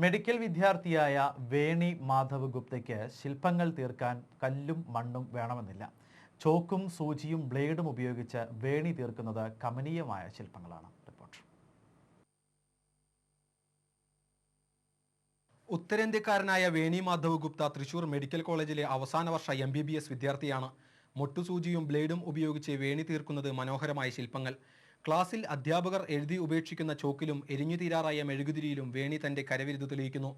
Medical വിദ്യാർത്ഥിയായ വേണി മാധവ് ഗുപ്തയ്ക്ക് ശില്പങ്ങൾ തീർക്കാൻ കല്ലും മണ്ണും വേണമെന്നില്ല. ചോക്കും സൂചിയും ബ്ലേഡും ഉപയോഗിച്ച് വേണി തീർക്കുന്നത് കമനീയമായ ശില്പങ്ങളാണ്. റിപ്പോർട്ട്. ഉത്തരേന്ത്യക്കാരനായ വേണി മാധവ് ഗുപ്ത തൃശൂർ മെഡിക്കൽ കോളേജിലെ അവസാന വർഷ MBBS വിദ്യാർത്ഥിയാണ്. മൊട്ടുസൂചിയും ബ്ലേഡും ഉപയോഗിച്ച് വേണി തീർക്കുന്നത് മനോഹരമായ ശില്പങ്ങൾ. ക്ലാസ്സിൽ അധ്യാപകർ എഴുതി ഉപേക്ഷിക്കുന്ന ചോക്കിലും എരിഞ്ഞു തീരാറായ മെഴുകുതിരിയിലും വേണി തന്റെ കരവിരുത് തെളിയിക്കുന്നു.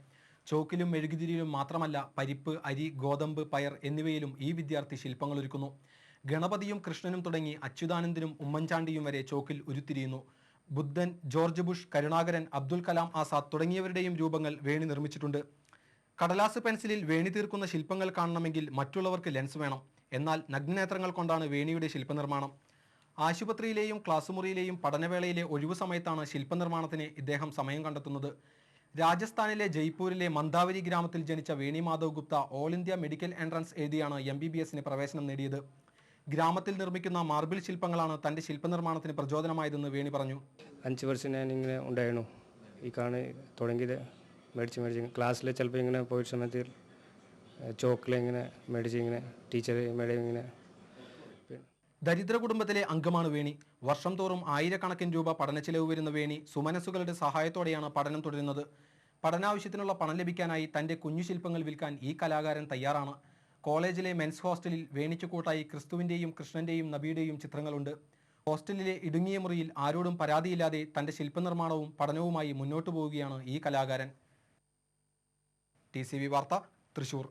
ചോക്കിലും മെഴുകുതിരിയിലും മാത്രമല്ല, പരിപ്പ്, അരി, ഗോതമ്പ്, പയർ എന്നിവയിലും ഈ വിദ്യാർത്ഥി ശില്പങ്ങൾ ഒരുക്കുന്നു. ഗണപതിയും കൃഷ്ണനും തുടങ്ങി അച്യുതാനന്ദനും ഉമ്മൻചാണ്ടിയും വരെ ചോക്കിൽ ഉരുത്തിരിയുന്നു. ബുദ്ധൻ, ജോർജ് ബുഷ്, കരുണാകരൻ, അബ്ദുൽ കലാം ആസാദ് തുടങ്ങിയവരുടെയും രൂപങ്ങൾ വേണി നിർമ്മിച്ചിട്ടുണ്ട്. കടലാസ് പെൻസിലിൽ വേണി തീർക്കുന്ന ശില്പങ്ങൾ കാണണമെങ്കിൽ മറ്റുള്ളവർക്ക് ലെൻസ് വേണം. എന്നാൽ നഗ്നനേത്രങ്ങൾ കൊണ്ടാണ് വേണിയുടെ ശില്പനിർമ്മാണം. ആശുപത്രിയിലെയും ക്ലാസ് മുറിയിലെയും പഠനവേളയിലെ ഒഴിവു സമയത്താണ് ശില്പനിർമ്മാണത്തിന് ഇദ്ദേഹം സമയം കണ്ടെത്തുന്നത്. രാജസ്ഥാനിലെ ജയ്പൂരിലെ മന്ദാവരി ഗ്രാമത്തിൽ ജനിച്ച Veni Madhav Gupta all India medical entrance എഴുതിയാണ് MBBSന് പ്രവേശനം നേടിയത്. ഗ്രാമത്തിൽ നിർമ്മിക്കുന്ന മാർബിൾ ശില്പങ്ങളാണ് തന്റെ ശില്പനിർമ്മാണത്തിന് പ്രചോദനമായതെന്ന് വേണി പറഞ്ഞു. 5 വർഷം ഞാൻ ഇങ്ങനെ ഉണ്ടായിരുന്നു. ഈ കാണി തുടങ്ങിയത് മേടിച്ച് ക്ലാസ്സിൽ ചിലപ്പോൾ ഇങ്ങനെ പോയ സമയത്ത് ചോക്കിലിങ്ങനെ മേടിച്ച് ഇങ്ങനെ ടീച്ചർ മേഡം ഇങ്ങനെ. ദരിദ്ര കുടുംബത്തിലെ അംഗമാണ് വേണി. വർഷം തോറും ആയിരക്കണക്കിന് രൂപ പഠന ചെലവ് വരുന്ന വേണി സുമനസ്സുകളുടെ സഹായത്തോടെയാണ് പഠനം തുടരുന്നത്. പഠനാവശ്യത്തിനുള്ള പണം ലഭിക്കാനായി തന്റെ കുഞ്ഞു ശില്പങ്ങൾ വിൽക്കാൻ ഈ കലാകാരൻ തയ്യാറാണ്. കോളേജിലെ മെൻസ് ഹോസ്റ്റലിൽ വേണിക്ക് കൂട്ടായി ക്രിസ്തുവിന്റെയും കൃഷ്ണന്റെയും നബിയുടെയും ചിത്രങ്ങളുണ്ട്. ഹോസ്റ്റലിലെ ഇടുങ്ങിയ മുറിയിൽ ആരോടും പരാതിയില്ലാതെ തന്റെ ശില്പനിർമ്മാണവും പഠനവുമായി മുന്നോട്ടു പോവുകയാണ് ഈ കലാകാരൻ. TCV വാർത്ത, തൃശൂർ.